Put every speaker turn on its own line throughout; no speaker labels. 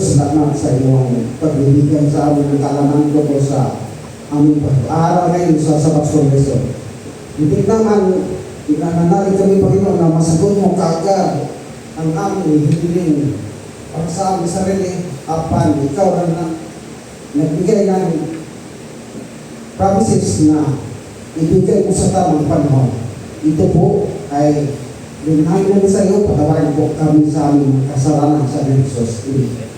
Diyos salamat sa iyong pagbibigyan sa aming kalaman ko po sa aming araw ngayon sa Sabat Congreso. Hindi naman inananalig kami, Panginoon, na masagot mo kaagad ang aming hiling para sa aming sarili. Apan, ikaw na nagbigay ng promises na ibigay mo sa tamang panahon. Ito po ay linahin namin sa iyo, patawarin po kami sa aming kasalanan sa Jesus. Amen.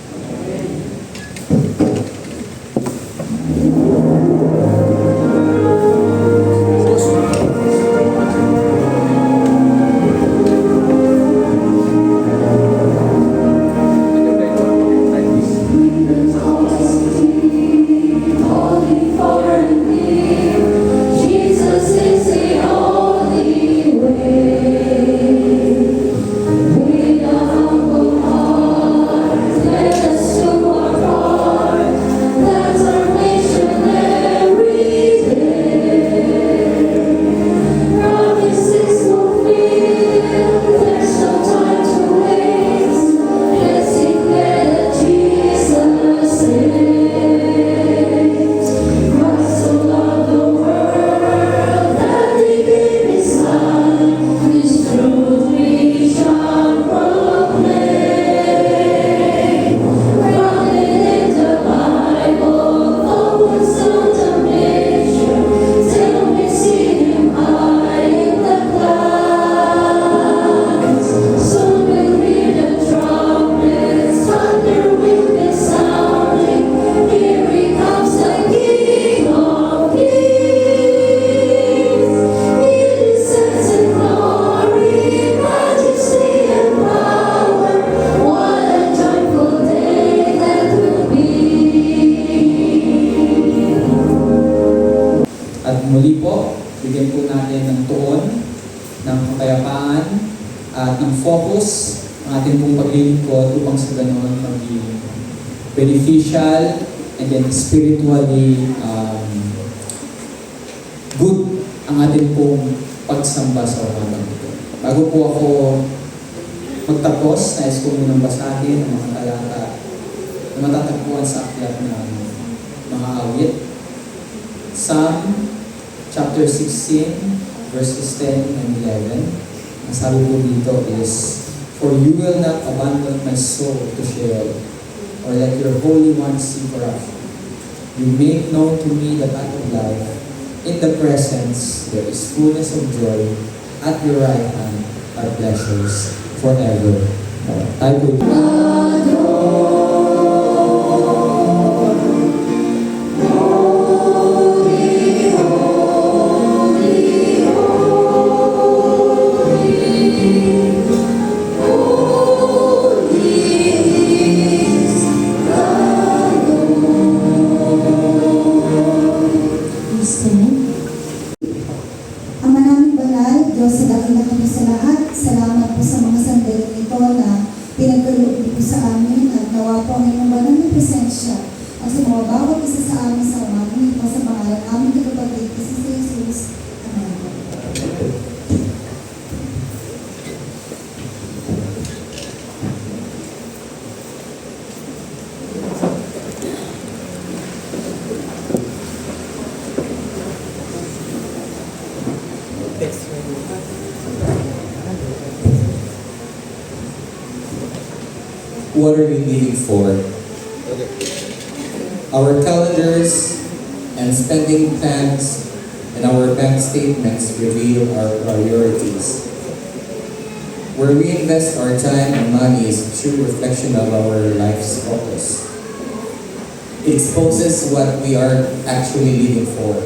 Muli po, bigyan po natin ng tuon, ng kapayapaan, at ng focus ang ating pong paglilingkod upang sa ganoon maging beneficial and then spiritually good ang ating pong pagsamba sa umagang ito. Bago po ako magtapos, nais ko munang basahin ang mga talata na matatagpuan sa aklat ng mga awit. Psalm chapter 16, verses 10 and 11. Ang sabi po dito is, "For you will not abandon my soul to Sheol, or let your Holy One see corruption. You make known to me the path of life. In the presence there is fullness of joy. At your right hand are pleasures forever." Tayo po.
Salamat po sa mga sandali nito na pinagkaloob niyo po sa amin at nawa po ang inyong banal na presensya at sa mga bawat isa sa amin sa umagang ito sa pangalan namin kapatid kasi si Jesus. Amen.
What are we living for? Our calendars and spending plans and our bank statements reveal our priorities. Where we invest our time and money is a true reflection of our life's focus. It exposes what we are actually living for.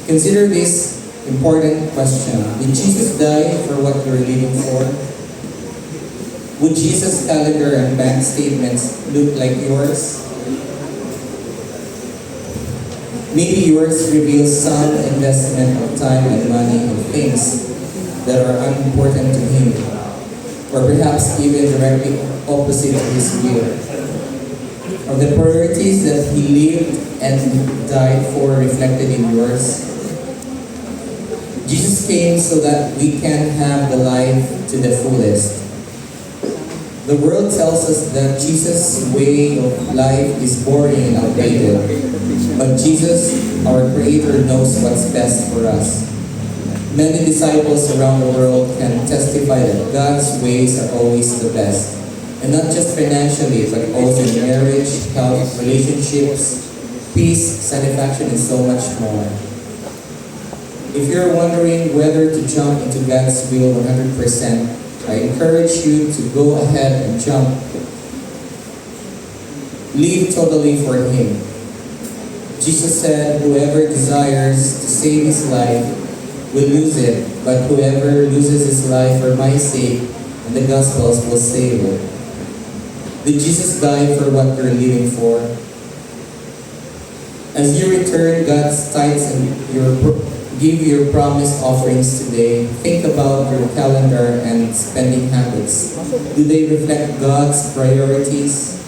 Consider this important question. Did Jesus die for what you're living for? Would Jesus' calendar and bank statements look like yours? Maybe yours reveals some investment of time and money in things that are unimportant to Him, or perhaps even directly opposite to His will. Are the priorities that He lived and died for reflected in yours? Jesus came so that we can have the life to the fullest. The world tells us that Jesus' way of life is boring and outdated, but Jesus, our Creator, knows what's best for us. Many disciples around the world can testify that God's ways are always the best, and not just financially, but also in marriage, health, relationships, peace, satisfaction, and so much more. If you're wondering whether to jump into God's will 100%, I encourage you to go ahead and jump. Live totally for Him. Jesus said, whoever desires to save his life will lose it, but whoever loses his life for my sake and the Gospels will save it. Did Jesus die for what you're living for? As you return God's tithes and give your promised offerings today, think about your calendar and spending habits. Do they reflect God's priorities?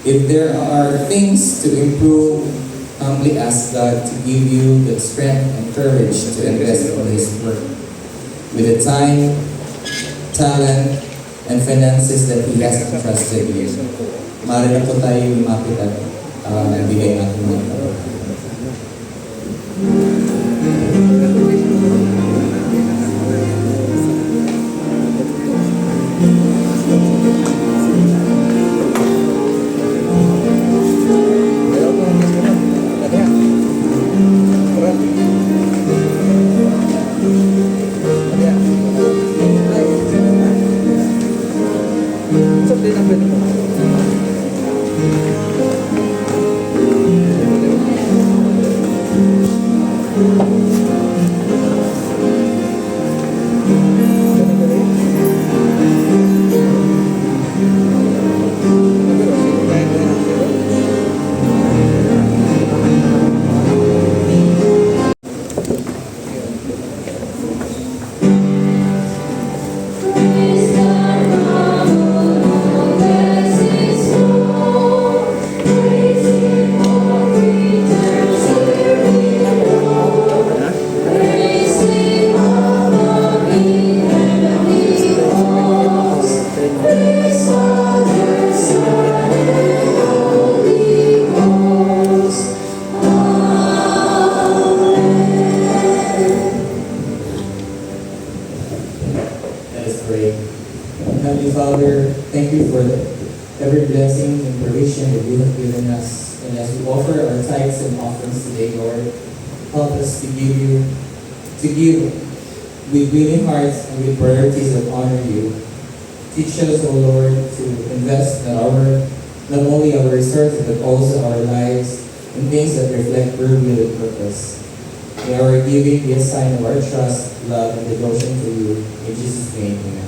If there are things to improve, humbly ask God to give you the strength and courage to invest in His work. With the time, talent, and finances that He has entrusted you. Maaari na po tayo lumapit at bigay natin mga Heavenly Father, thank you for every blessing and provision that you have given us. And as we offer our tithes and offerings today, Lord, help us to give with willing hearts and with priorities that honor you. Teach us, O Lord, to invest not only our resources but also our lives in things that reflect your will and purpose. May our giving be a sign of our trust, love, and devotion to you. In Jesus' name, amen.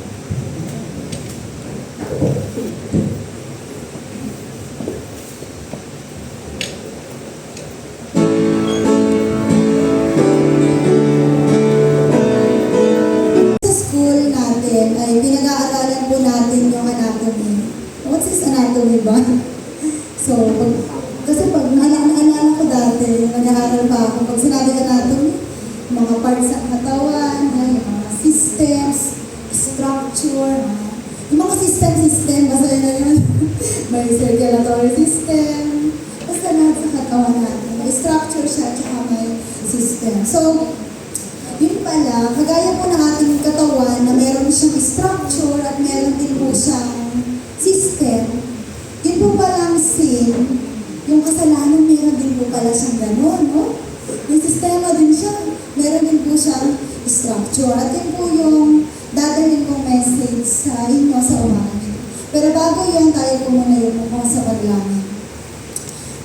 Sa school natin ay pinag-aaralan po natin yung anatomy. What's this anatomy ba? Kasi pag naalala ko dati, nag-aaral pa ako, pag sinabi anatomy, mga parts ng katawan, yung mga systems, structure, yung mga system, basta yun na yun. May circulatory system, basta lahat sa katawan natin. May structure siya, tsaka may system. So, yun pala, kagaya po ng ating katawan na meron siyang structure at meron din po siyang system, yun po palang sin, yung kasalanan meron din po pala siyang gano'n, no? May sistema din siya, meron din po siyang structure. At yun po yung dadalhin kong message sa inyo sa umaga. Pero bago yan, tayo po muna yung mukha sa paglangin.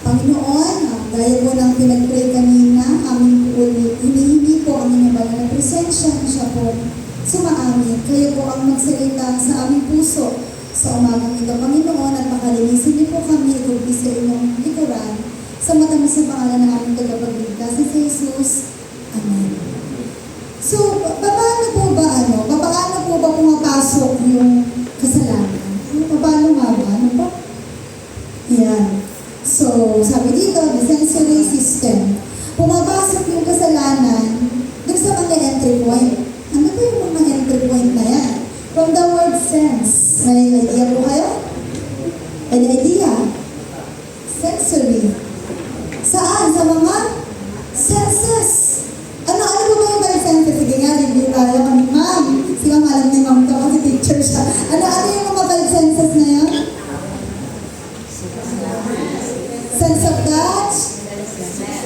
Panginoon, gaya po ng pinag-pray kanina, aming po hinihingi po ang inyong banal na presensya na siya po sumaamin. Kayo po ang magsalita sa aming puso sa umagang ito, Panginoon, at makalinisin niyo po kami ikubi sa inyong likuran sa matamis na pangalan ng aming tagapagligtas si Jesus. Amen. So, paano po ba pumapasok yung kasalanan? Paano nga ba? Ano po? Yan. So, sabi dito, the sensory system. Pumapasok yung kasalanan dun sa mga entry point. Ano ba yung mga entry point na yan? From the word sense. May idea po Ano ba yung five senses? Sige nga, review tayo kami, ma'am. Si ma'am, alam ni ma'am to kasi teacher siya. Ano yung mga five senses na yun? Sense of touch,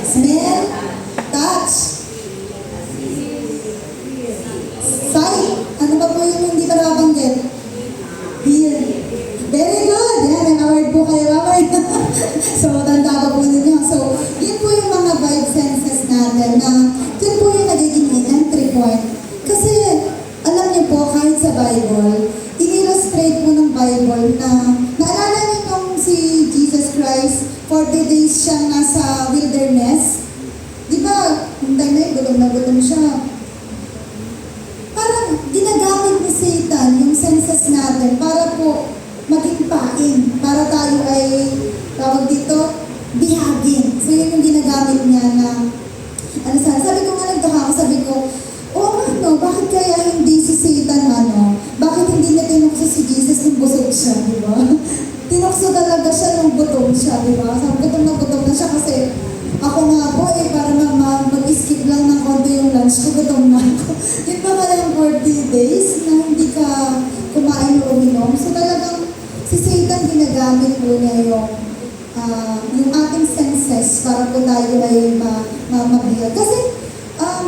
smell, touch, sight. Ano ba po yung hindi ka nabanggit? Hear. Very good. Yan, may award po kayo mamaya. So, tanda pa po ninyo. So, yun po yung mga five senses natin na yun po yung nagiging entry point. Kasi, alam niyo po, kahit sa Bible, in-illustrate po ng Bible na naalala niyo nung si Jesus Christ, 40 days siyang nasa wilderness. Di ba, yung time na yun, gutom na gutom siya. Parang ginagamit ni Satan yung senses natin para po maging pain, para tayo ay, tawag dito, bihagin. So yun yung ginagamit niya na, sabi ko nga nagtaka ako, sabi ko, bakit kaya hindi si Satan, bakit hindi niya tinukso si Jesus nung busog siya, di ba? Tinukso talaga siya nung gutom siya, di ba? Sabi, gutom na siya kasi ako nga po para mag-skip lang ng konti yung lunch ko, gutom na ako. Yun ba nga yung 40 days na hindi ka kumain o uminom? So talagang si Satan ginagamit po niya yung ating senses para po tayo ay mabiyag. Kasi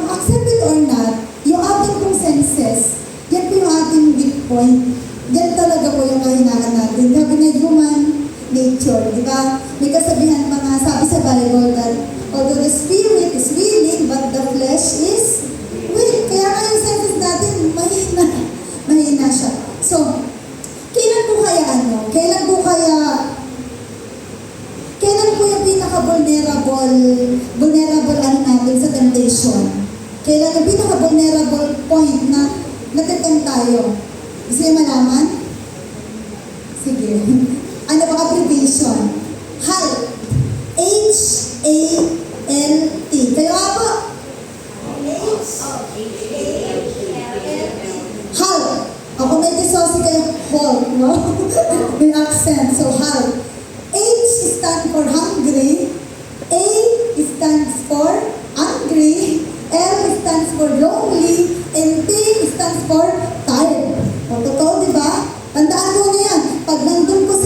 accept it or not, yung ating pong senses, yan po yung ating weak point. Yan talaga po yung kahinaan natin. Sabi na human nature, di ba? May kasabihan pa nga, sabi sa Bible that although the spirit is willing, but the flesh is weak. Kaya nga yung senses natin, mahina siya. So, kailan po yung pinaka-vulnerable natin sa temptation? Kailan yung pinaka-vulnerable point na natitem tayo? Gusto niyo malaman? Sige. Ano ba abbreviation? HALT. H-A-L-T. Kayo nga po? HALT. Ako may disosi kayo. HALT. No? May accent. So, HALT. H stands for hungry. A stands for angry. L stands for lonely. And T stands for tired. O, totoo, di ba? Tandaan mo na yan. Pag nandun po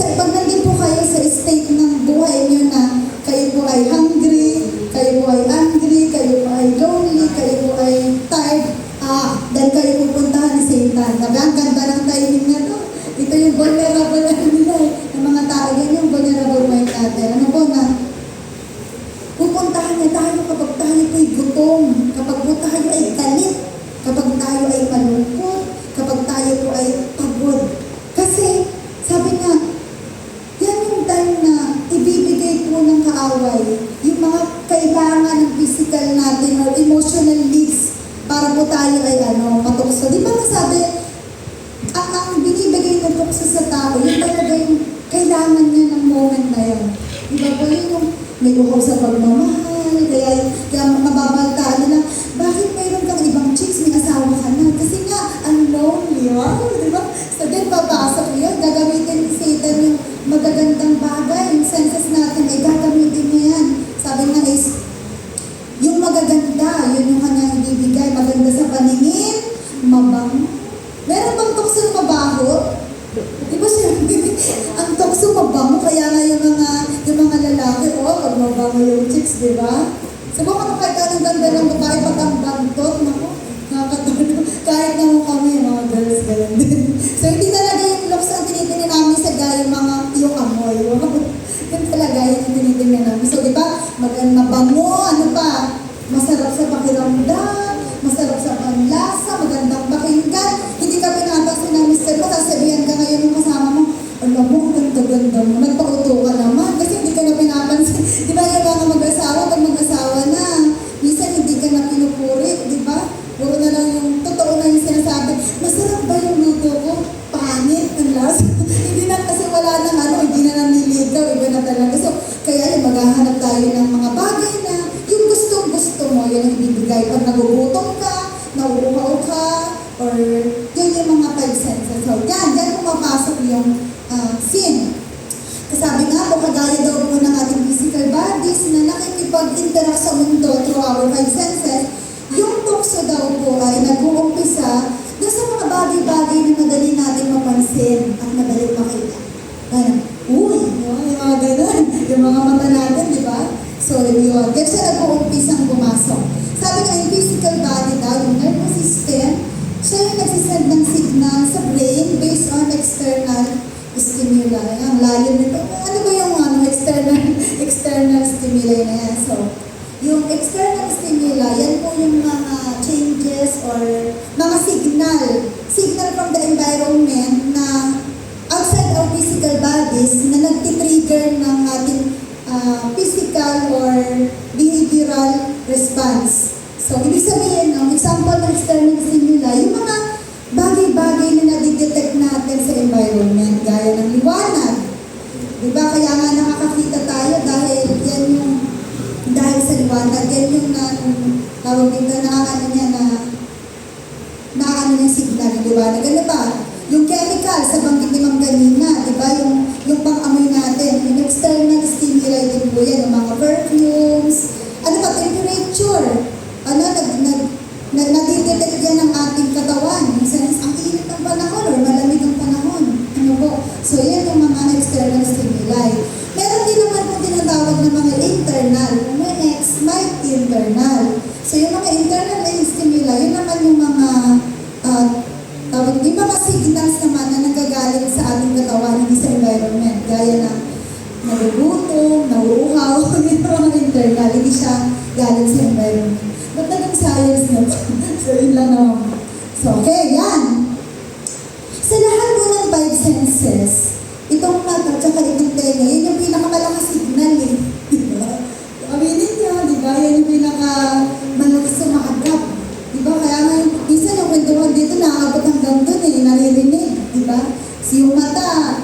kayo sa state ng buhay niyo na kayo po ay hungry, kayo po ay angry, kayo po ay lonely, kayo po ay tired, dahil kayo pupuntahan ni Satan. Sabi, ang ganda ng timing na to. Ito yung vulnerable nila ng mga tao. Yan yung vulnerable mind natin. Ano po na? Pupuntahan niya tayo kapag tayo po'y gutom, kapag po tayo ay galit, kapag tayo ay malungkot, kapag tayo po ay pagod. Kasi, sabi nga, yan yung time na ibibigay po ng kaaway, yung mga kailangan ng physical natin or emotional needs para po tayo ay matukso. Di ba nasabi, ang binibigay ng tukso sa tao, yun talaga yung kailangan niya ng moment na yun. Di ba po yun yung may uhaw sa pagmamahal, kaya mababaltaan nila, bakit mayroon kang ibang chicks, may asawa ka na? Kasi nga, ang lonely, di ba? So then, papasok yun, gagamitin ni Satan yung magagandang bagay, yung senses natin ay gagamitin niya yan. Sabi nga is, yung magaganda, yun yung kanyang ibibigay, maganda sa paningin, mabang. Meron bang tukso mabaho? Di ba siya, ang tukso mabango, kaya nga yung mga lalaki, pag mabango yung chicks, di ba? Subukan mo kahit anong ganda ng babae, pag ang bantot, nakakatuloy. Kahit naman kami, mga girls, ganyan din. So, hindi talaga yung looks ang tinitingnan namin sa guy, yung amoy. Yun talaga yung tinitingnan namin. So, di ba, mabango, masarap sa pakiramdam, masarap sa panlasa, magandang pakinggan. Hindi ka pinapansin ng mister mo, sasabihan ka ngayon ng kasama mo, alam mo, ganda-ganda mo, nagpauto ka naman, kasi hindi ka na pinapansin. Di ba yung mga mag-asawa, pag mag-asawa na, minsan hindi ka na pinupuri, di ba? Puro na lang yung totoo na yung sinasabi, masarap ba yung luto ko? Pangit ang lasa. Hindi na kasi wala nang hindi na naniligaw, iba na talaga. So, kaya yung maghahanap tayo ng mga bagay na yung gustong-gusto mo, yun ang ibibigay. Pag nagugutom ka, nauuhaw ka, or yun yung mga five senses. So, dyan pumapasok yung sin. Kasabi nga po, kagaya daw po ng ating physical bodies na nakikipag-interact sa mundo through our five senses, yung tukso daw po ay nag-uumpisa doon sa mga bagay-bagay na madali natin mapansin at madali makita. Ganun. Uy, yung mga ganun. Yung mga mata natin, di ba? So, yun. Kaya siya nag-uumpisang pumasok. Sabi nga, yung physical body daw, yung nervous system, siya yung nagsisend ng signal sa brain based on external stimuli. Ang lalim nito. Ano ba yung external stimuli na yan? So, yung external stimuli, yan po yung mga changes or mga signal from the environment na outside our physical bodies na nagtitrigger ng ating physical or behavioral response. So, ibig sabihin, ang example ng external stimuli, yung mga bagay-bagay na nadidetect natin sa environment, gaya ng liwanag. Diba? Kaya nga nakakakita tayo dahil sa liwanag, yan yung tawag dito na signal ng liwanag. Ano ba? Yung chemical, sa banggit ni Ma'am kanina, diba? Yung pang-amoy natin, yung external stimuli din po yan, yung mga perfumes, ano ba, temperature, nadidetect yan ng ating katawan. Minsan, ang init ng panahon or malamig ang panahon. Ano po? So, yan yung mga external stimuli. Meron din naman po tinatawag na mga internal. May internal. So, yung mga internal stimuli, yun naman yung mga yung mga signals naman na nagagaling sa ating katawan, hindi sa environment. Gaya na nagugutom, nauuhaw, yung mga internal, hindi siya galing sa environment. Ba't naging science na to? So, yun lang naman. So, okay, yan. Sa lahat po ng five senses, itong mata, tsaka itong tenga, yun yung pinakamalakas signal eh. Diba? Aminin nyo, diba? Yan yung pinakamalakas sumakagap. Diba? Kaya nga, minsan yung kwentuhan dito, nakakabot hanggang doon eh, naririnig. Diba? So, yung mata,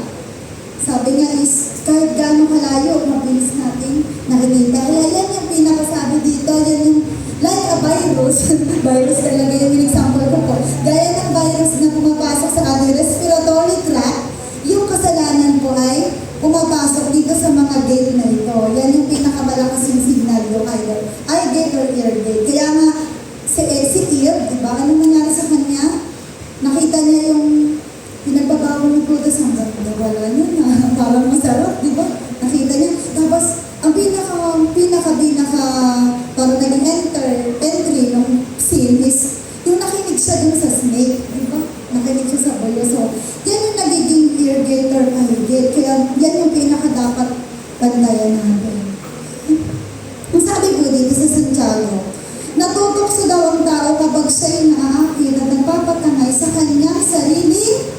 sabi nga is, kahit gaano kalayo, mabilis natin nakikita. Kaya yan yung pinakasabi dito, yan yung like a virus. Virus talaga yung example ko po. Gaya ng virus na pumapasok sa ating respiratory tract, yung kasalanan po ay pumapasok dito sa mga gate na ito. Yan yung pinakamalakas yung signal yung either eye gate or ear gate. Kaya nga, si ear, diba? Anong nangyari sa kanya? Nakita niya yung pinagbabawal ng puto sa hanggang wala niya na parang masarap, diba? Nakita niya. Tapos, ang pinaka parang naging entry ng scene is yung nakinig siya dun sa snake, diba? Nakinig siya sa bayo. So, yan yung nagiging ear gate or eye gate. Kaya yan yung pinaka-dapat bandayan natin. Ang sabi po dito sa Santiago, natutokso daw ang tao kapag siya'y naaakit at nagpapatangay sa kanyang sarili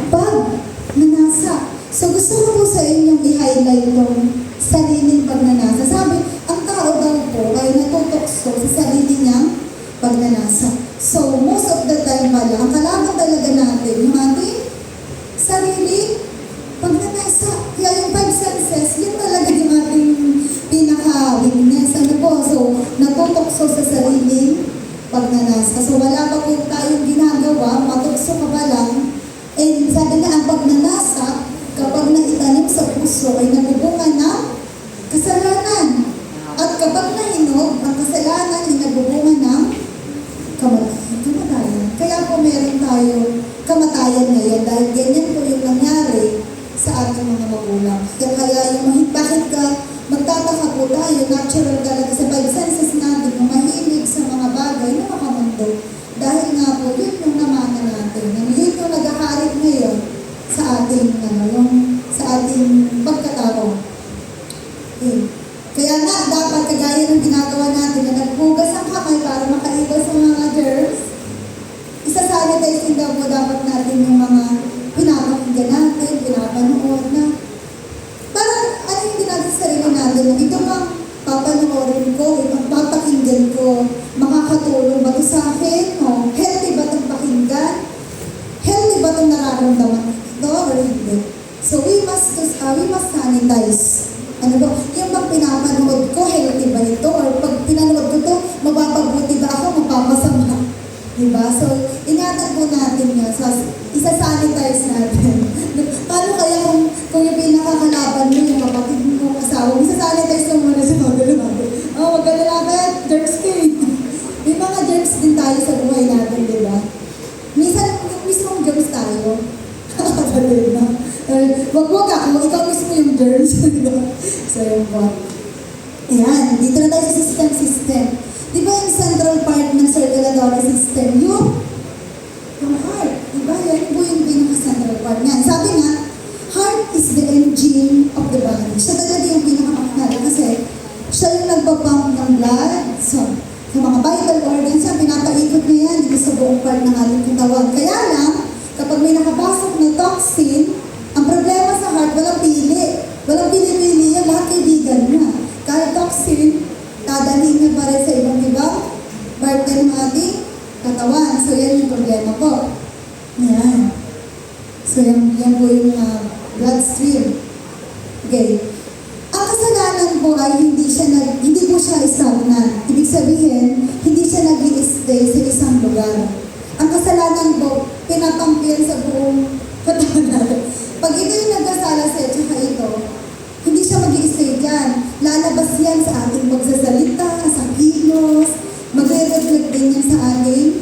pagnanasa. So gusto ko po sa inyong i-highlight itong sariling pagnanasa. Sabi, ang tao daw po ay natutokso sa sarili niyang pagnanasa. So most of the time pala, ang kalaban talaga natin, yung ating sarili pagnanasa. Kaya yung five senses, yun talaga yung ating pinaka-weakness. Ano po? So, natutokso sa sariling pagnanasa. So, wala pa po tayong ginagawa, matokso ka pa lang. And sabi nga, ang pagnanasa, kapag naitanim sa puso, ay nabubunga ng kasalanan. At kapag nahinog, ang kasalanan ay nabubunga ng kamatayan. Kaya po meron tayo kamatayan ngayon dahil ganyan po yung nangyari sa ating mga magulang. Kaya yung bakit magtataka po tayo, natural talaga sa five senses natin, yung mahilig sa mga bagay na makamundo. Dahil nga po, yun yung namana natin. Yun yung nag-aharit ngayon sa ating, sa ating pagkatao. Okay. Kaya nga, dapat kagaya ng ginagawa natin na naghugas ang kamay para makaiwas sa mga germs, isa-sanitize din daw po dapat natin yung mga pinapakinggan natin, pinapanood na. Parang ano yung natin sa sarili natin, na ito bang papanoorin ko, itong papakinggan ko, makakatulong ba ito sa akin? O healthy ba itong pakinggan? Healthy ba itong nararamdaman ito or hindi? So we must sanitize. Ano ba? Yung pag pinapanood ko, healthy ba ito? Or pag pinanood ko ito, mapapabuti ba ako, mapapasama? Diba? So, ingatan po natin yun. So, isa-sanitize natin. Paano kaya kung yung lalapit, germs ka eh. May mga germs din tayo sa buhay natin, di ba? Minsan, yung mismong germs tayo. Kapatid na. Wag ako, ikaw mismo yung germs. Di ba? So, yun po. Ayan, dito na tayo sa system. Di ba yung central part ng circulatory system? Yung heart. Di ba? Yan po yung pinaka-central part niyan. Sabi nga, heart is the engine of the body. Siya talaga yung pinaka-makakala kasi siya yung nagpapump ng blood. So, sa mga vital organs siya, pinapaikot niya yan dito sa buong part ng ating katawan. Kaya lang, kapag may nakapasok na toxin, ang problema sa heart, walang pili. Walang pili-pili yan, lahat kaibigan niya. Kahit toxin, dadalhin niya pa rin sa ibang part ng ating katawan. So, yan yung problema po. Yan. So, yan po yung bloodstream. Okay. Ang kasalanan po ay hindi po siya stagnant. Ibig sabihin, hindi siya nag-i-stay sa isang lugar. Ang kasalanan po, pinapampiyan sa buong katawan natin. Pag ito yung nagkasala sa tsaka ito, hindi siya mag-i-stay dyan. Lalabas yan sa ating pagsasalita, sa kilos, magre-reflect din yan sa ating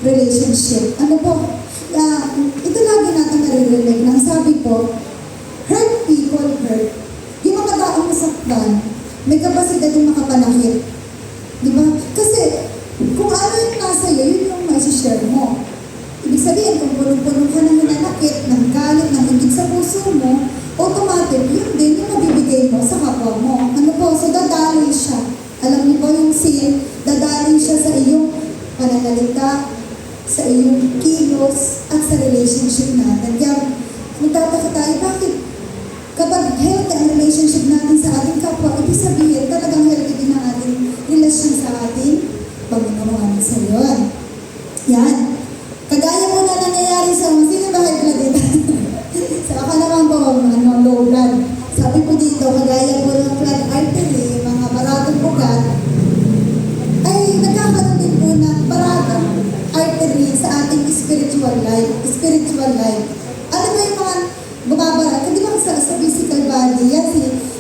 relationship. Ano po? Ito lagi natin naririnig ng sabi po, hurt people hurt. Yung mga taong masaktan, may kapasidad yung makapanakit. Di ba? Kasi, kung ano yung nasa iyo, yun yung maisi-share mo. Ibig sabihin, kung punong-puno ka ng nanakit, ng galit, ng higit sa puso mo, automatic, yun din yung mabibigay mo sa kapwa mo. Ano po? So, dadaloy siya. Alam niyo po yung sin, dadaloy siya sa iyong pananalita, sa iyong kilos, at sa relationship natin. Kaya, magtataka tayo, bakit? Kapag healthy ang relationship natin sa ating kapwa, ibig sabihin, talagang healthy din ang ating relasyon sa ating Panginoon. So, yun. Yan. Kagaya mo na nangyayari sa mga, sino ba high blood dito? So, ako naman po, low blood. Sabi po dito, kagaya po ng flat artery, mga baratong ugat, ay nagkakaroon din po ng baratong artery sa ating spiritual life. Ano ba yung mga bumabara? Hindi ba sa physical body, yan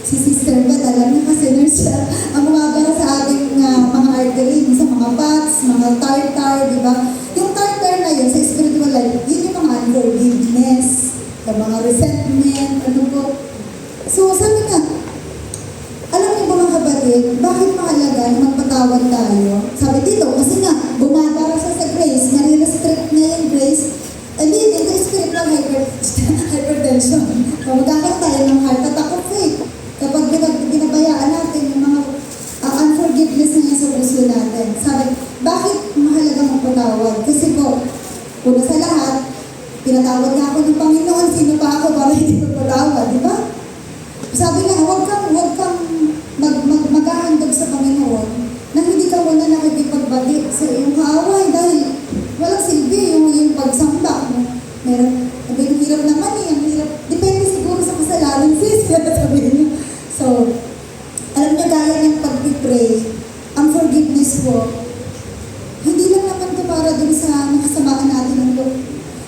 si Sister Beth, alam niya kasi nurse siya, ang bumabara sa ating mga artery, sa mga pats, mga tartar, di ba? Yung tartar na yun, sa spiritual life, yun yung mga unforgiveness, yung mga resentment, ano po. So, sabi nga, alam niyo ba mga kapatid, bakit mahalaga na magpatawad tayo? Sabi dito, kasi nga, bumabara siya sa grace, nare-restrict na yung grace, leading to spiritual hypertension. So, magkakaroon tayo ng heart attack of faith. Kapag binabayaan natin yung mga unforgiveness na yan sa puso natin. Sabi, bakit mahalaga magpatawad? Kasi po, una sa lahat, pinatawad na ako ng Panginoon, sino pa ako para hindi magpatawad, di ba? Sabi nga, huwag kang maghahandog sa Panginoon na hindi ka muna nakikipagbati sa iyong kaaway dahil walang silbi yung pagsamba mo. Meron, ang hirap naman eh, ang hirap. Depende siguro sa kasalanan, sis, sabihin niyo. So, alam niyo, gaya ng pag-pray, ang forgiveness po, hindi lang naman ito para dun sa nakasamaan natin ng Lord.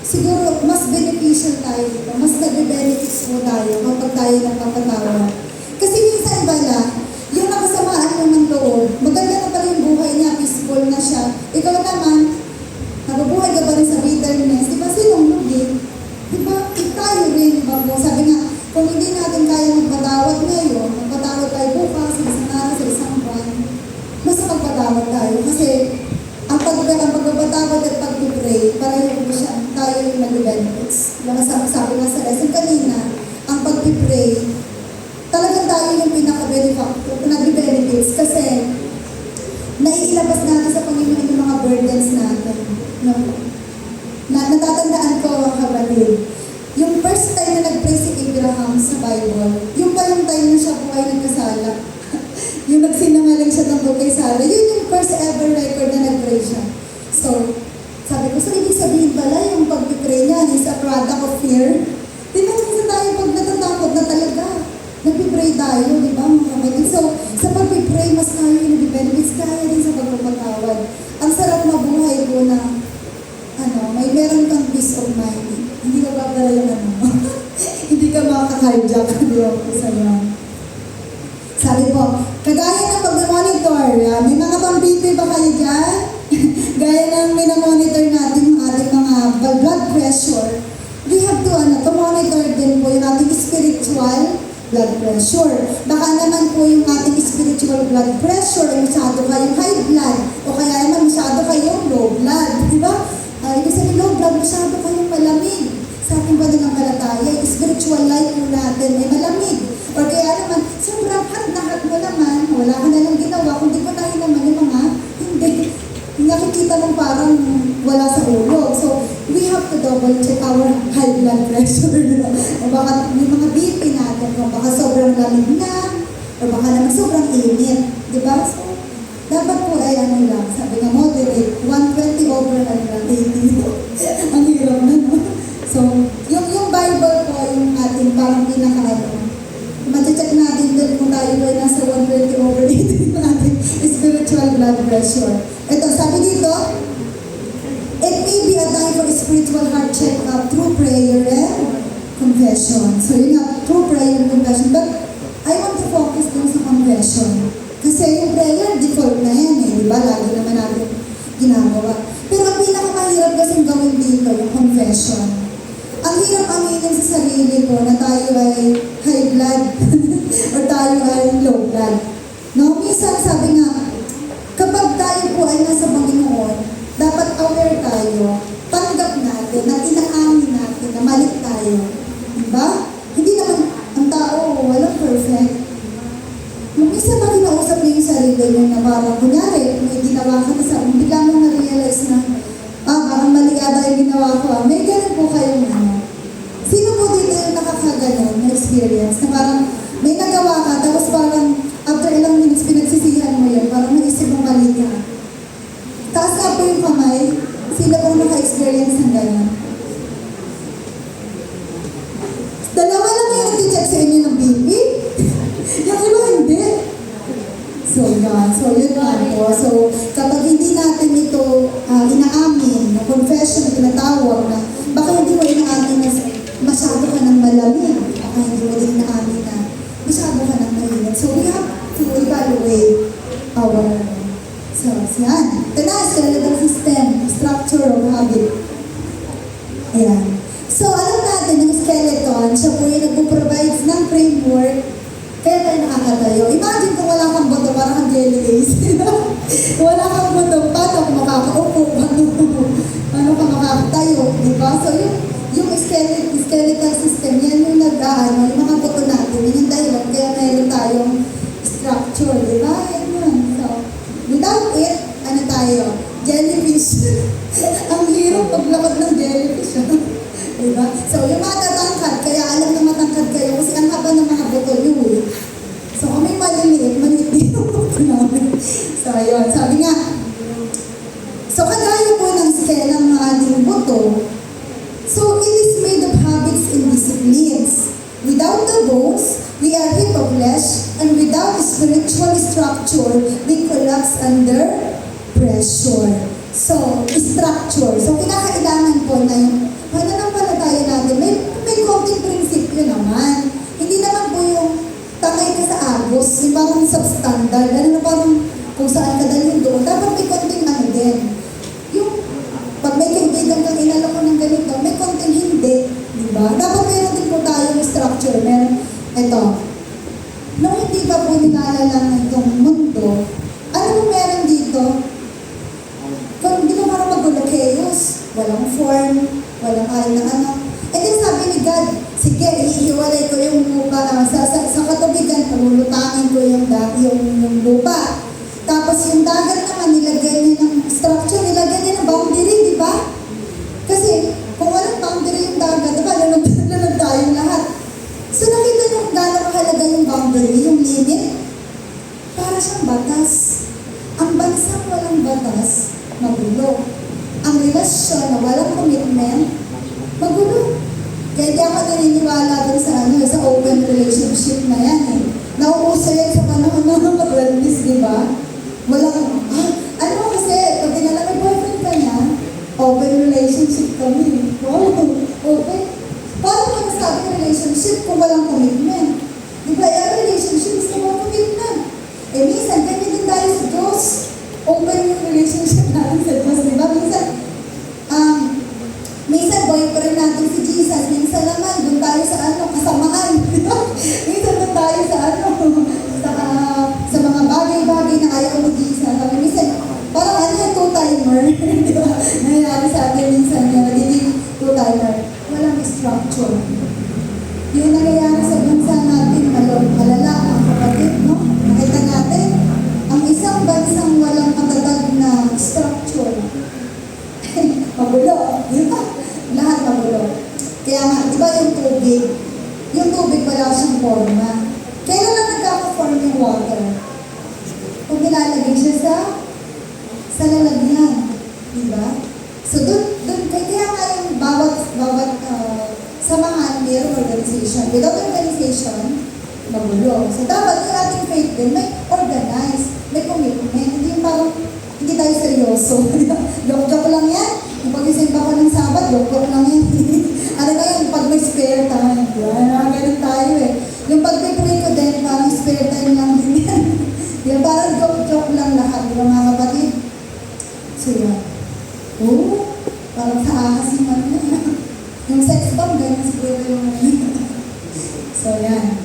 Siguro, mas beneficial tayo dito, mas nag-benefits po tayo kapag tayo nagpapatawa. Kasi minsan bala, yung nakasamaan mo ng loob, maganda na pala yung buhay niya, peaceful na siya. Ikaw naman, nabubuhay ka pa rin sa bitterness. Di ba sinong lugi? Di ba? Tayo rin, di ba po? Sabi nga, kung hindi natin kaya magpatawad ngayon, magpatawad tayo bukas, sa isang araw, sa isang buwan, basta magpatawad tayo. Kasi, ang pagpapatawad at pag-pray, pareho po siya, tayo yung nag-benefits. Sabi nga sa lesson kanina, ang pag-pray, talagang tayo yung nag-benefits kasi naiilabas natin sa Panginoon yung mga burdens natin. No? Natatandaan ko, mga kapatid, yung first time na nag-pray si Abraham sa Bible, yung pa yung time na siya po ay nagkasala. Yung nagsinangaling siya tungkol kay Sarah, yun yung first ever record na nag-pray siya. So, sabi ko, so ibig sabihin pala yung pag-pray niya is a product of fear. Di ba minsan tayo pag natatakot na talaga, nag-pray tayo, di ba mga kapatid? So, sa pag-pray, mas tayo yung nag-benefits, kaya din sa pagpapatawad. Ang sarap mabuhay po na, may meron kang peace of mind. Hindi ka babala yung hindi ka makaka-hijack, di ba po sa mga. Sabi po, kagaya ng pag-morning monitor. May mga pang-BP ba kayo dyan? Gaya ng minamonitor natin yung ating mga blood pressure. We have to monitor din po yung ating spiritual blood pressure. Baka naman po yung ating spiritual blood pressure ay masyado kayong high blood o kaya naman masyado kayong low blood. Di ba? Ibig sabihin low blood, masyado kayong malamig. Sa ating pananampalataya, yung spiritual life mo natin ay malamig. O kaya naman, sobrang hot na hot mo naman, wala ka na lang ginawa, kundi patahin naman yung mga hindi. Nakikita mong parang wala sa ulo. So, we have to double check our high blood pressure. O baka yung mga BP natin, kung baka sobrang lamig na, o baka naman sobrang init. Di ba? So, dapat po ay ano lang, sabi nga moderate, 120 over 80. Ang hirap na, no? So, yung Bible po, yung ating parang pinaka-ano, mati-check natin doon kung tayo ay nasa 120 over 80 yung ating spiritual blood pressure. Ito, sabi dito, it may be a time for spiritual heart check-up through prayer and confession. So, yun nga, through prayer and confession. But, I want to focus dun sa confession. Kasi yung prayer, default na yan eh. Diba? Lagi naman natin ginagawa. Pero ang pinakamahirap kasing gawin dito, yung confession. Ang hirap aminin sa sarili ko na tayo ay high blood o tayo ay low blood. No? Minsan sabi nga, kapag tayo po ay nasa Panginoon, dapat aware tayo, tanggap natin, at inaamin natin na mali tayo. Diba? Hindi naman ang tao, walang perfect. Minsan ba kinausap niyo yung sarili niyo na parang, kunyari, may ginawa ka na sa bigla mo na-realize na, parang mali yata yung ginawa ko. May ganun po kayong ano. Sino po dito yung nakakaganon na experience na parang may nagawa ka, tapos parang after ilang minutes pinagsisihan mo yun, parang naisip mo mali ka. Taas nga po yung kamay, sino po naka-experience ng ganon? Dalawa lang yung nag-check sa inyo ng BP? Yung iba hindi. So yun nga po. So, kapag hindi natin ito inaamin, na confession na tinatawag na, baka hindi mo inaamin na masyado ka ng malamig, baka hindi mo din inaamin na masyado ka ng mainit. So, we have to evaluate our selves. Yan. Ito na, skeletal system, structure of habit. Ayan. So, alam natin, yung skeleton, siya po yung nagpo-provide ng framework kaya tayo nakakatayo. Imagine kung wala kang buto, parang kang jellycase. Kung wala kang buto, paano ka makakaupo? Paano ka makakatayo? Diba? So, yung skeletal system, yan yung yung mga buto natin, yun yung dahilan, kaya meron tayong structure. Diba? Yan yun. So, without it, ano tayo? Jellyfish. Ang hirap paglakad ng jellyfish. Diba? So, yung mga tatangkad, kaya alam na matangkad kayo kasi ang haba ng mga buto nyo eh. So, kung may maliliit din yung buto namin. So, ayun. Sabi nga, so, kagaya po ng skela ng ating buto, so, it is made of habits and disciplines. Without the bones, we are heap of flesh, and without spiritual structure, we collapse under pressure. So, structure. So, kinakailangan po na yung pananampalataya natin, may konting prinsipyo naman. Hindi naman po yung tangay ka sa agos, yung parang substandard, ano na parang kung saan ka dalhin doon. Dapat may konting ano din. Yung, pag may kaibigan kang inala ko ng ganito, may konting hindi. Diba? Dapat meron din po tayong structure. Meron, eto, nung hindi pa po ninalala ng itong mundo, ano po meron dito? Kung hindi ka parang magulo, chaos, walang form, walang kain na ano. And then sabi ni God, sige, ihiwalay ko yung lupa, sa katubigan, palulutangin ko yung lupa. Tapos yung dagat naman, nilagay niya ng structure, nilagay niya ng boundary, di ba? Kasi kung walang boundary yung dagat, diba, lalunod tayong lahat. So nakita niyo kung gano'ng kahalaga yung boundary, yung limit, para siyang batas. Ang bansang walang batas, magulo. Ang relasyon na walang commitment, magulo. Kaya di ako naniniwala dun sa open relationship na yan eh. Nauuso yan sa panahon ng mga wellness, di ba? Walang, ano kasi, pag tinala may boyfriend ka niya, open relationship kami. Wow, open. Paano ka nasabi ng relationship kung walang commitment? Di ba, yung relationship is walang commitment. Eh, minsan, ganyan din tayo sa relationship natin sa Diyos, di ba? Minsan boyfriend natin si Jesus, minsan naman doon tayo sa kasamaan. Minsan doon tayo sa sa mga bagay-bagay na ayaw ni Jesus. Sabi, minsan, parang two-timer. Di ba? Nangyayari sa atin minsan, nagiging two-timer. Walang structure. Yung nangyayari sa bansa natin, malala ang kapatid, no? Nakita natin, ang isang bansang walang matatag na structure. Magulo, di ba? Lahat magulo. Kaya nga, di ba yung tubig wala siyang forma. Kailan lang nagkaka-form yung water? Kung nilalagay siya sa lalagyan. Di ba? So, kaya nga yung bawat samahan, mayroong organization. Without organization, magulo. So, dapat yung ating faith din, may organize, may commitment. Hindi yung parang, hindi tayo seryoso. Joke-joke lang yan. Yung pag-isimba ko ng Sabat, joke-joke lang yan. Ano ba yung pag may spare time? Ganun tayo eh. Yung pag-pray ko din, parang spare time lang din yan. Yung parang joke-joke lang lahat. Di ba mga kapatid? So yan. Oh, parang sa ahas yung yung sex bomb, ganyan siguro yung So yan.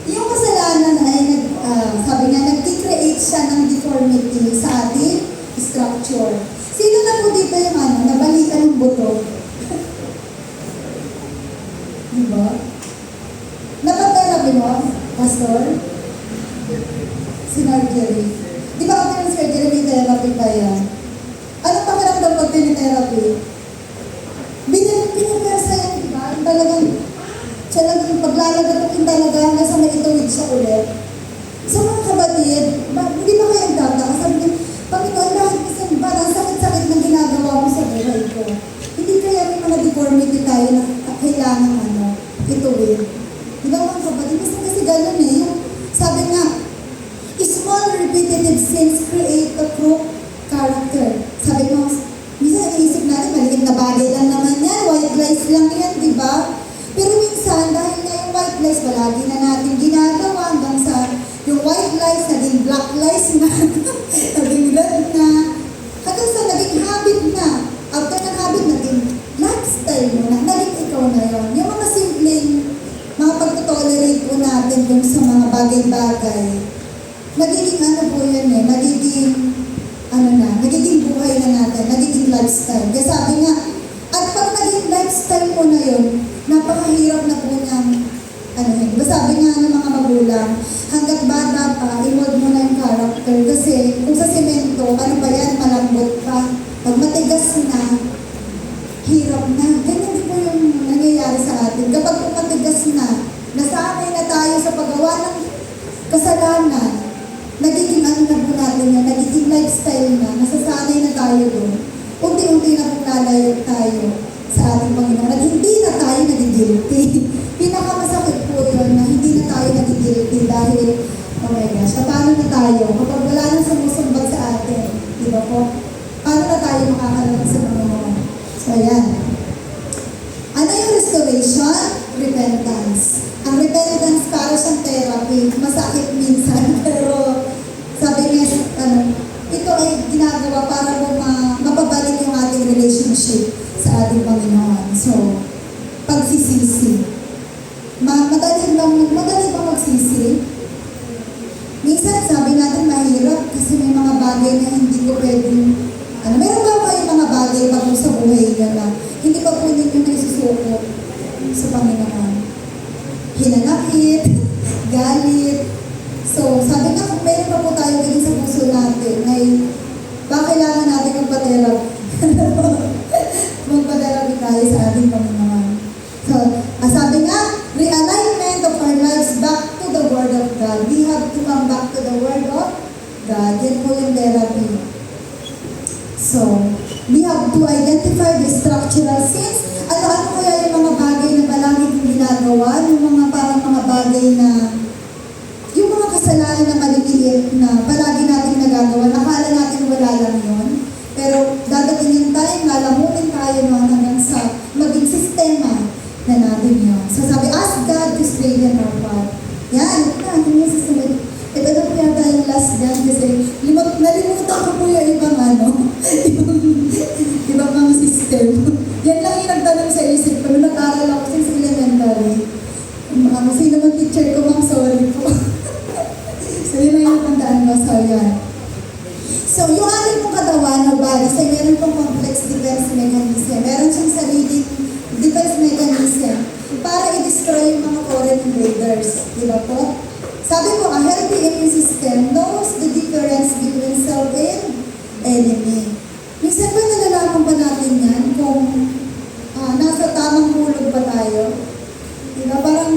Yung kasalanan ay sabi nga, nag-create siya ng deformity sa ating structure. Sino na po dito yung nabalikan ng buto? Diba? Napag-therapy mo, Pastor? Sinurgery. Di ba ako ng surgery, may therapy pa yan? Anong pakiramdam pag pinitherapy? Pinipwersa yan, di ba? Yung talagang, siya lang paglalagat yung talaga hanggang sa may ituwid siya ulit. Sa mga kapatid, hindi ba kayo nagtataka? Sabi niya, Panginoon, bakit minsan parang sakit-sakit ng ginagawa mo sa buhay ko? Hindi kaya may mga deformity tayo na kailangan ituwid. Di ba mga kapatid? Kasi gano'n eh. Yung, sabi nga, small repetitive sins create a crooked character. Sabi mo, minsan iniisip natin, maliit na bagay lang naman yan, white lies lang yan, di ba? Pero minsan, dahil nga yung white lies, palagi na natin ginagawa hanggang sa yung white lies, naging black lies na, naging red na, hanggang sa naging habit na. After ng habit, naging lifestyle mo na, naging ikaw na yun. Yung mga simpleng, mga pag-tolerate po natin dun sa mga bagay-bagay, nagiging po yun nagiging buhay na natin, nagiging lifestyle. Kaya sabi nga, at pag naging lifestyle mo na yun, napakahirap na po niyang, sabi nga ng mga magulang, hanggat bata pa, i-mold mo na yung character. Kasi kung sa semento, ano pa yan, malambot pa. Pag matigas na, hirap na. Ganyan din po yung nangyayari sa atin. Kapag kung matigas na, nasanay na tayo sa paggawa ng kasalanan, nagiging na po natin yan, nagiging lifestyle na, nasasanay na tayo doon. Unti-unti na po lalayo tayo sa ating Panginoon. At hindi na tayo nagigilty. Pinakamasakit po yun na hindi na tayo nagigilty dahil, oh my gosh, paano na tayo? Kapag wala nang sumusumbag sa atin, di ba po? Paano na tayo makakalaman sa Panginoon? So, ayan. Ano yung restoration? Repentance. Ang repentance para siyang therapy. Masakit minsan, pero sabi niya, ito ay ginagawa para mo mapabalik yung ating relationship sa ating Panginoon. So, pagsisisi. Madali ba magsisi? Minsan, sabi natin mahirap kasi may mga bagay na hindi ko pwedeng, meron ba kayo mga bagay pag sa buhay na hindi pa po ninyo naisusuko sa Panginoon? Hinanakit, galit. So, sabi nga, kung meron pa po tayo ganyan sa puso natin, ay baka kailangan natin magpa-therapy. Magpa-therapy tayo sa ating Panginoon. So, sabi nga, realignment of our lives back to the Word of God. We have to come back to the Word of God. Yan po yung therapy. So, we have to identify the structural sins. Ano kaya yung mga bagay na palagi kong ginagawa? Yung mga parang mga bagay na yung mga kasalanan na maliliit na palagi natin nagagawa, akala natin wala lang yun. Pero dadating yung time, lalamunin tayo hanggang sa maging sistema na natin yun. So sabi, ask God to straighten our path. Yan, yung sistema. Ito na po yata yung last dance kasi nalimutan ko po yung bodies ay meron pong complex defense mechanism. Meron siyang sariling defense mechanism para i-destroy yung mga foreign invaders. Di ba po? Sabi ko, a healthy immune system knows the difference between self and enemy. Minsan ba nalalaman ba natin yan kung nasa tamang hulog ba tayo? Diba? Parang,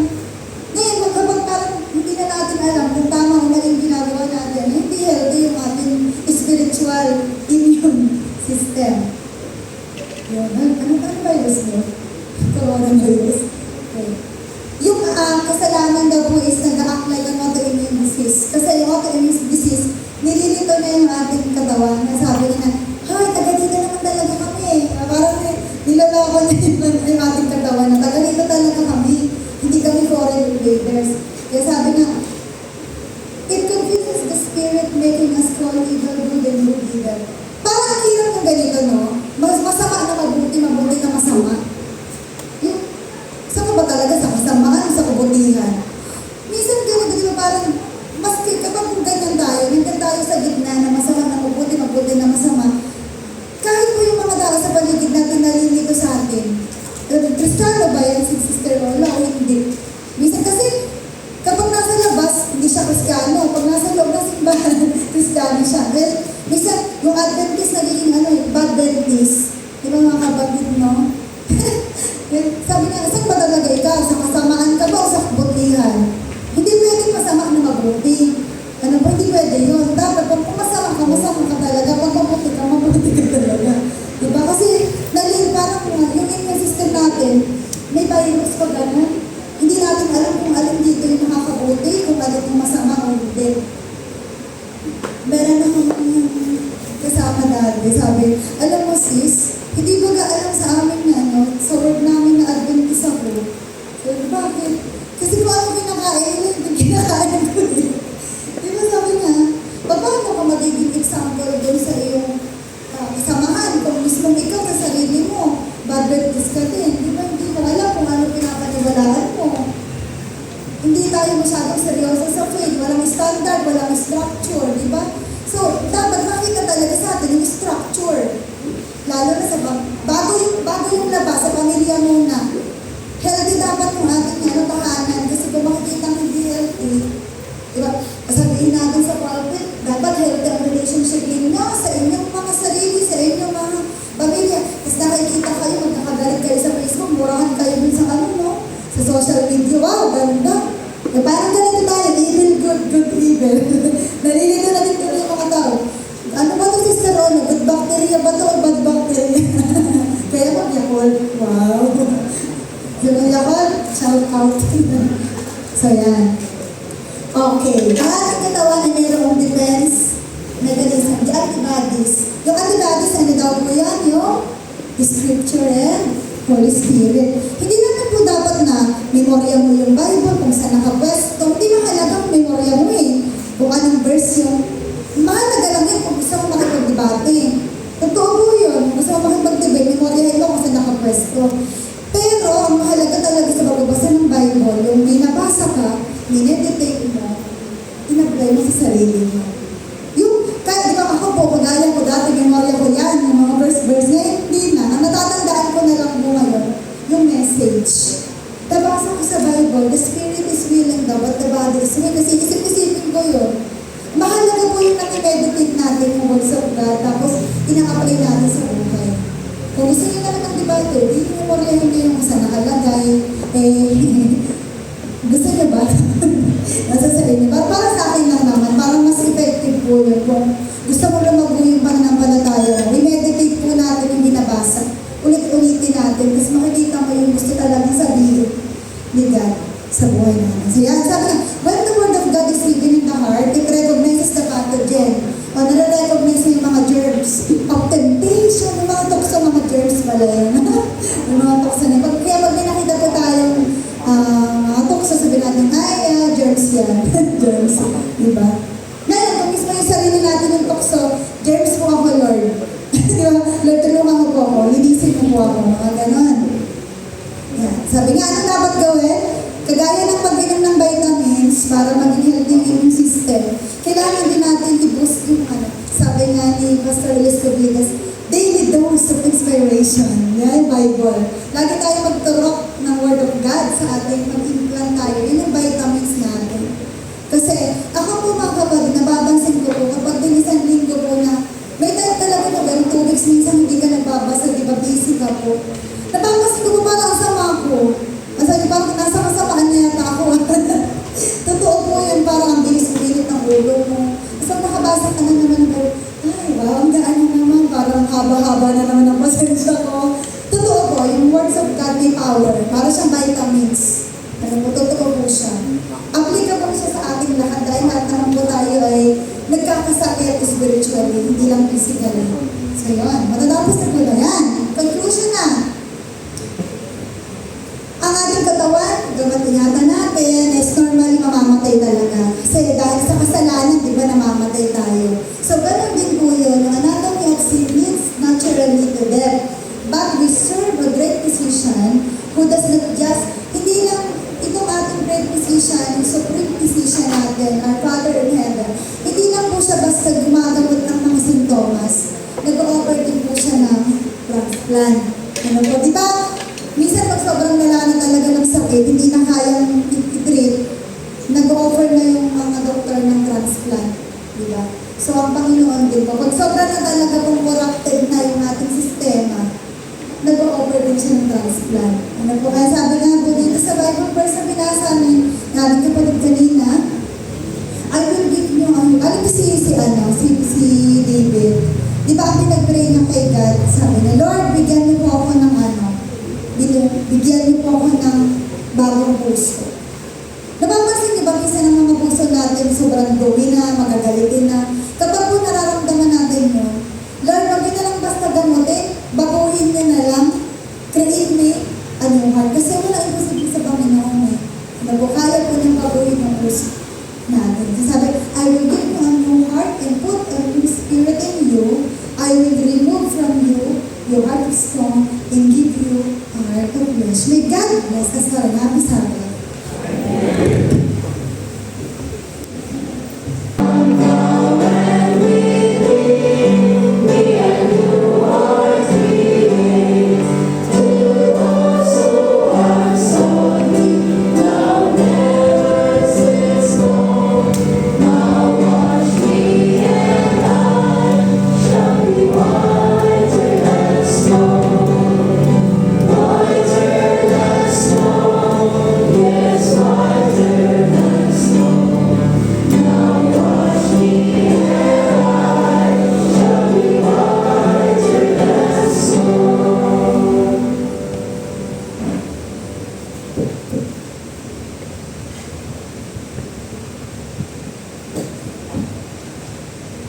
ngayon, kapag parang hindi na natin alam kung tama o maling ginagawa natin, hindi healthy yung ating spiritual immune system. Yun, ano virus mo? Coronavirus. Okay. Yung kasalanan daw po is nag-act like an autoimmune disease. Kasi yung autoimmune disease, nililito na yung ating katawan. Nasabi niya na, hay, taga dito naman talaga kami. Parang nilalako na yung ating katawan na taga dito talaga kami. Hindi kami foreign invaders. Kaya sabi niya, it confuses the spirit making us call evil good and good evil. Parang ang hirap ng ganito, no? Masama na mabuti na masama. Yung, saan ba talaga? Sa kasamaan, sa kabutihan. Minsan ganito, di ba parang, maski kapag ganyan tayo, nandiyan tayo sa gitna na masama na mabuti na masama, kahit po yung mga tao sa paligid natin nalilito sa atin, Kristiyano ba yan si Sister Lola o hindi? Minsan kasi, kapag nasa labas, hindi siya Kristiyano. Pag nasa loob ng simbahan, Kristiyano siya. Well, minsan, yung Adventist nagiging bad Adventist. Di ba mga kapatid, no? Sabi niya, saan ba talaga ikaw? Sa kasamaan ka ba o sa kabutihan? Hindi pwede masama na mabuti. Ano ba? Hindi pwede yun. Dapat, pag masama ka talaga. Pag mabuti ka talaga. Diba? Kasi, parang yung immune system natin, may virus pa gano'n. Hindi natin alam kung alin dito yung nakakabuti, kung alin yung masama o hindi. Meron akong kasama dati, sabi, alam mo sis, hindi ba alam sa amin na, sa word namin na Adventist ako. Sabi, bakit? Kasi kung ano kinakain, hindi kinakain ko eh. Di ba sabi nga, paano ka magiging example doon sa iyong kasamahan kung mismo ikaw sa sarili mo, bad Baptist ka din, di ba hindi mo alam kung ano pinapaniwalaan mo. Hindi tayo masyadong seryoso sa faith, walang standard, walang structure, di ba? So, dapat makita talaga sa atin yung structure. Lalo na sa bago yung labas, sa pamilya muna. Healthy dapat yung ating tahanan kasi kung makikita ng hindi healthy, di ba? Sabihin natin sa pulpit, dapat healthy ang relationship ninyo sa inyong mga sarili, sa inyong mga pamilya. Tapos nakikita kayo, magkakagalit kayo sa Facebook, murahan kayo dun sa sa social media. Wow, ganda. E parang ganito tayo, evil, good, good, evil. Nalilito na din yung mga tao. Ano ba ito, Sister Rona? Good bacteria ba ito o bad bacteria? Kaya mag-yakol. Wow. Yung yakol, shout out. So yan. Okay. Ang ating katawan ay mayroong defense mechanism, the antibodies. Yung antibodies, ano daw po yan? Yung Scripture and Holy Spirit. Hindi naman po dapat na memorya mo yung Bible, kung saan nakapwesto. Hindi mahalagang memorya mo kung anong verse yung mahalaga lang yun kung gusto mo makipag-debate. Totoo po yun. Gusto mo makipag-debate, memoryahin mo kung saan nakapwesto. Pero, ang mahalaga talaga sa pagbabasa ng Bible, yung binabasa ka, mineditate mo, in-apply mo sa sarili mo. Yung, kaya di ba ako po, kagaya ko dati, memorya ko yan, yung mga verse ngayon, hindi na. Ang natatandaan ko na lang po ngayon, yung message. Nabasa ko sa Bible, the spirit is willing daw, but the body is weak. Kasi isip-isipin ko yun. Mahalaga po yung nakimeditate natin yung words of God, tapos ina-apply natin sa buhay. Kung gusto nyo naman ng debate, di nyo memoryahin nyo yung saan nakalagay. Gusto nyo ba? Nasa sa inyo. Para sa akin lang naman, parang mas effective po yun. Kung gusto mo lumago yung pananampalataya mo, i-meditate po natin yung binabasa. Ulit-ulitin natin, kasi makikita mo yung gusto talagang sabihin ni God sa buhay natin. So yan, sabi nga, when the word of God is living in the heart, it recognizes the pathogen. O nare-recognize yung mga germs of temptation, yung mga tukso, mga germs pala yan. Yung mga tukso na. Kaya pag may nakita po tayong tukso, sabihin natin, ay, germs yan. Germs. Diba? Ngayon, kung mismo yung sarili natin yung tukso, germs po ako, Lord. Diba? Lord, tulungan mo po ako. Linisin mo po ako. Mga ganon. Yan. Sabi nga, ano dapat gawin? Kagaya ng pag-inom ng vitamins para maging healthy yung immune system, kailangan din natin i-boost yung sabi nga ni Pastor Elias Cabides, daily dose of inspiration. Yan, Bible. Lagi tayo magturok ng Word of God sa ating pag-implant tayo. Yun ang vitamins natin. Kasi ako po mga kapatid, nababansin ko po kapag din isang linggo po na may time talaga na ganun 2 weeks minsan hindi ka nagbabasa, di ba busy ka po. Nababansin ko po parang ang sama ko. Kasi parang nasa kasamaan na yata ako. Totoo po yun, parang ang bilis-bilit ng ulo mo. Tapos pag nakabasa ka na naman po, ay wow, ang gaan na naman, parang haba-haba na naman ang pasensya ko. Totoo po, yung words of God may power. Para siyang vitamins. Ano po, totoo po siya. Applicable siya sa ating lahat dahil lahat naman po tayo ay nagkakasakit spiritually, hindi lang physically. So yun, matatapos na po na yan. Conclusion na. Ang ating katawan, gamat ingatan natin, is normally mamamatay talaga. Kasi dahil sa kasalanan, di ba, namamatay tayo. So ganun din po yun, ang anatomy of sin leads naturally to death. But we serve a great physician who does not just, hindi lang itong ating great physician, yung supreme physician natin, our Father in Heaven, hindi lang po siya basta gumagamot ng mga sintomas. Nag-offer din po siya ng transplant. Ano po, di ba? Minsan pag sobrang lala na talaga ng sakit, hindi na kayang i-treat, nag-offer na yung mga doktor ng transplant. Di ba? So ang Panginoon din po, pag sobrang na talaga pong corrupted na yung ating sistema, nag-offer din siya ng transplant. Ano po? Kaya sabi nga po dito sa Bible verse na binasa namin kapatid kanina, I will give you, alam po si David, di ba ang pinag-pray niya kay God, sabi na, Lord, bigyan niyo po ako ng bigyan niyo po ako ng bagong puso. Napapansin niyo ba, minsan ang mga puso natin sobrang gawin na, magagalitin na, kapag po nararamdaman natin yun, Lord, wag niyo na lang basta gamutin, baguhin niyo na lang, create me a new heart. Kasi wala imposible sa Panginoon eh. Kaya po niyang baguhin ang puso natin. Kasi sabi, I will give you a new heart and put a new spirit in you. I will remove from you your heart of stone and give you a heart of flesh. May God bless us na rin. Happy Sabbath.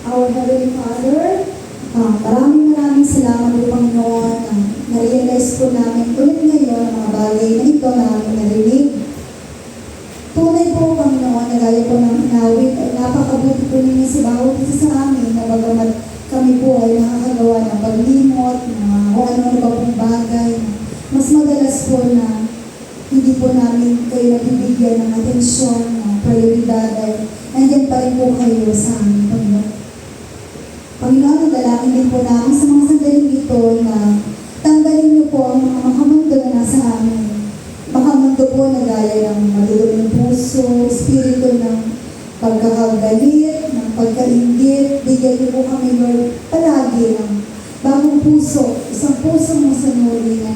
Our Heavenly Father, maraming salamat po Panginoon. Na-realize po namin ulit ngayon ang mga bagay na ito na aming narinig. Tunay po Panginoon, na gaya po ng inawit ay napakabuti po ninyo sa bawat isa sa amin na bagamat kami po ay nakakagawa ng paglimot, ng kung ano pa pong bagay. Mas madalas po na hindi po namin kayo nabibigyan ng atensyon, ng prioridad ay nandiyan pa rin po kayo sa amin Panginoon. Panginoon, dalangin din po namin sa mga sandaling ito na tanggalin niyo po ang mga makamundo na nasa amin. Makamundo po na gaya ng malulunong puso, espiritu ng pagkakagalit, ng pagkaingit. Bigyan niyo po kami, Lord, palagi ng bagong puso, isang pusong masanuri na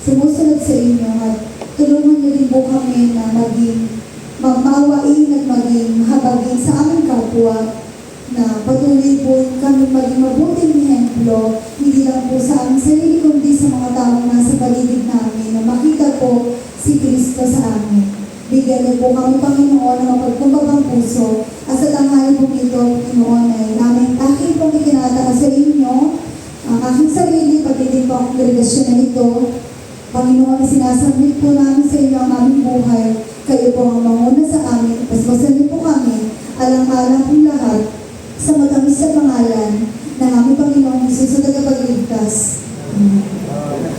sumusunod sa inyo at tulungan niyo din po kami na maging magmawain at maging mahabagin sa aming kapwa, na patuloy po kami maging mabuting ehemplo, hindi lang po sa aming sarili, kundi sa mga taong nasa paligid namin, na makita po si Kristo sa amin. Bigyan niyo po kami, Panginoon, na mapagkumbabang puso, at sa tanghali po ito, Panginoon, ay namin aking pong ikinataas sa inyo, ang aking sarili, pati din po ang kongregasyon na ito. Panginoon, sinasambit po namin sa inyo ang aming buhay. Kayo po ang manguna sa amin, paspasan niyo po kami, alang-alang po lahat, sa matamis sa pangalan ng aming Panginoong Jesus na tagapagligtas. Amen.